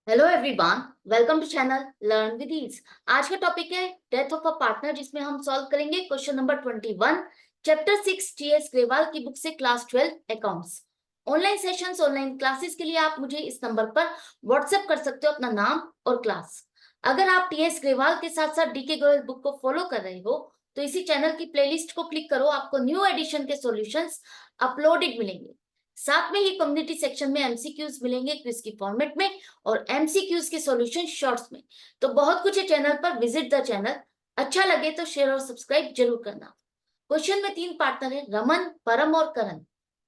Hello everyone, welcome to channel learn with ease. आज का topic है डेथ ऑफ अ पार्टनर, जिसमें हम सॉल्व करेंगे question number 21, chapter 6 TS Grewal की बुक से class 12 accounts. Online sessions, online classes के लिए आप मुझे इस नंबर पर व्हाट्सएप कर सकते हो अपना नाम और क्लास। अगर आप टीएस ग्रेवाल के साथ साथ डीके गोयल बुक को फॉलो कर रहे हो तो इसी चैनल की प्लेलिस्ट को क्लिक करो, आपको न्यू एडिशन के सॉल्यूशंस अपलोडेड मिलेंगे। साथ में ही कम्युनिटी सेक्शन में एमसीक्यूज मिलेंगे क्विज की फॉर्मेट में और एमसीक्यूज के सॉल्यूशन शॉर्ट्स में। तो बहुत कुछ है चैनल पर, विजिट द चैनल। अच्छा लगे तो शेयर और सब्सक्राइब जरूर करना। क्वेश्चन में 3 पार्टनर है, रमन, परम और करण।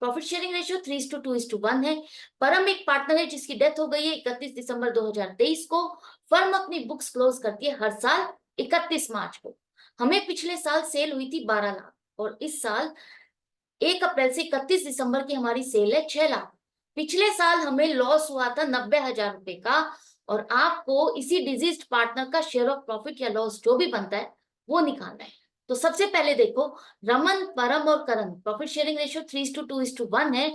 प्रॉफिट शेयरिंग रेशियो 3:2:1 है। परम एक पार्टनर है जिसकी डेथ हो गई है 31 दिसंबर 2023 को। फर्म अपनी बुक्स क्लोज करती है हर साल 31 मार्च को। हमें पिछले साल सेल हुई थी 12 लाख और इस साल 1 अप्रैल से 31 दिसंबर की हमारी सेल है 6 लाख। पिछले साल हमें लॉस हुआ था 90,000 रुपए का और आपको इसी डिजीज्ड पार्टनर का शेयर ऑफ प्रॉफिट या लॉस जो भी बनता है वो निकालना है। तो सबसे पहले देखो, रमन, परम और करण प्रॉफिट शेयरिंग रेशियो 3:2:1 है।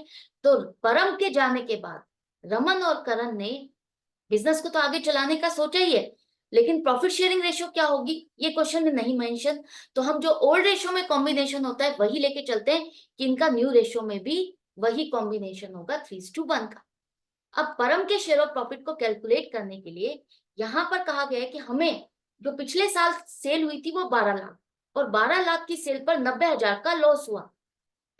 तो परम के जाने के बाद रमन और करण ने बिजनेस को तो आगे चलाने का सोचा ही है, लेकिन प्रॉफिट शेयरिंग रेशियो क्या होगी ये क्वेश्चन में नहीं मेंशन। तो हम जो ओल्ड रेशियो में कॉम्बिनेशन होता है वही लेके चलते हैं कि इनका न्यू रेशियो में भी वही कॉम्बिनेशन होगा 3:1 का। अब परम के शेयर ऑफ प्रॉफिट को कैलकुलेट करने के लिए यहां पर कहा गया है कि हमें जो पिछले साल सेल हुई थी वो 12 लाख और 12 लाख की सेल पर 90,000 का लॉस हुआ।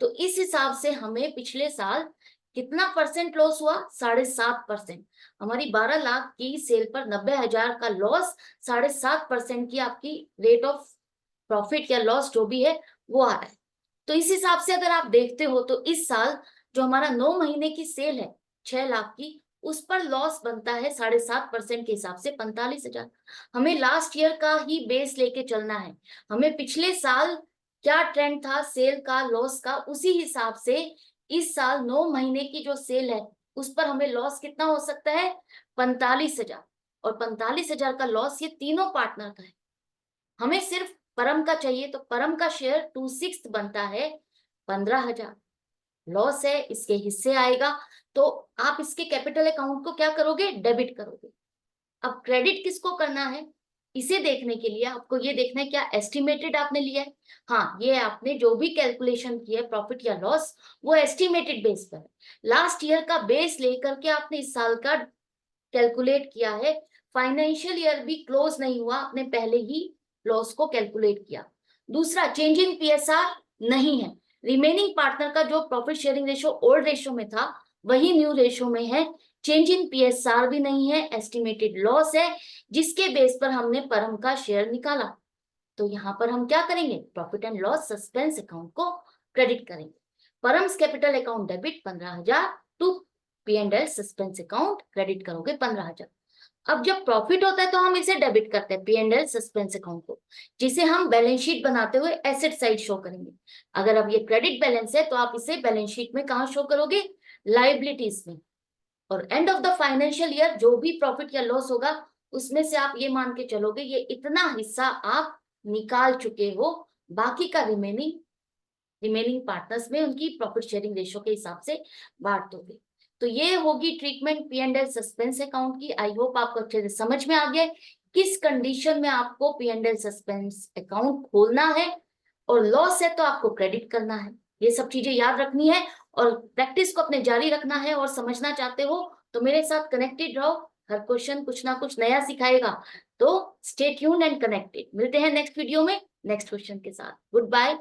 तो इस हिसाब से हमें पिछले साल कितना परसेंट लॉस हुआ? 7.5%। हमारी 12 लाख की सेल पर 90,000 का लॉस, 7.5% की आपकी रेट ऑफ प्रॉफिट या लॉस जो भी है वो आ रहा है। तो इस हिसाब से अगर आप देखते हो तो इस साल जो हमारा 9 महीने की सेल है 6 लाख की, उस पर लॉस बनता है 7.5% के हिसाब से 45,000। हमें लास्ट ईयर का ही बेस लेके चलना है। हमें पिछले साल क्या ट्रेंड था सेल का, लॉस का, उसी हिसाब से इस साल 9 महीने की जो सेल है उस पर हमें लॉस कितना हो सकता है? 45,000। और 45,000 का लॉस ये तीनों पार्टनर का है। हमें सिर्फ परम का चाहिए, तो परम का शेयर 2/6 बनता है 15,000। लॉस है, इसके हिस्से आएगा। तो आप इसके कैपिटल अकाउंट को क्या करोगे? डेबिट करोगे। अब क्रेडिट किसको करना है इसे देखने के लिए आपको ये देखना है क्या एस्टिमेटेड आपने लिया है। हाँ, ये आपने जो भी कैलकुलेशन किया है प्रॉफिट या लॉस वो एस्टिमेटेड बेस पर है। लास्ट ईयर का बेस लेकर के आपने इस साल का कैलकुलेट किया है। फाइनेंशियल ईयर भी क्लोज नहीं हुआ, आपने पहले ही लॉस को कैलकुलेट किया। दूसरा, चेंज इन पीएसआर नहीं है। रिमेनिंग पार्टनर का जो profit sharing ratio old ratio में था वही न्यू रेशियो में है। चेंज इन पीएसआर भी नहीं है, एस्टिमेटेड लॉस है जिसके बेस पर हमने परम का शेयर निकाला। तो यहाँ पर हम क्या करेंगे? Profit and loss suspense account को क्रेडिट करेंगे। परम्स capital account debit 15,000 to P and L suspense account credit करोगे 15,000। अब जब प्रॉफिट होता है तो हम इसे डेबिट करते हैं P and L suspense account को, जिसे हम बैलेंस शीट बनाते हुए एसेट साइड शो करेंगे। अगर अब ये क्रेडिट बैलेंस है तो आप इसे बैलेंस शीट में कहाँ शो करोगे? लाइबिलिटीज में। और end of the financial year जो भी प्रॉफिट या लॉस होगा उसमें से आप ये मान के चलोगे ये इतना हिस्सा आप निकाल चुके हो, बाकी का रिमेनिंग रिमेनिंग पार्टनर्स में उनकी प्रॉफिट शेयरिंग रेशियो के हिसाब से बांट दोगे। तो ये होगी treatment P and L suspense account की। आई होप आपको अच्छे से समझ में आ गया किस कंडीशन में आपको P and L suspense account खोलना है, और लॉस है तो आपको क्रेडिट करना है। ये सब चीजें याद रखनी है और प्रैक्टिस को अपने जारी रखना है। और समझना चाहते हो तो मेरे साथ कनेक्टेड रहो, हर क्वेश्चन कुछ ना कुछ नया सिखाएगा। तो स्टे ट्यून्ड एंड कनेक्टेड। मिलते हैं नेक्स्ट वीडियो में नेक्स्ट क्वेश्चन के साथ। Good bye.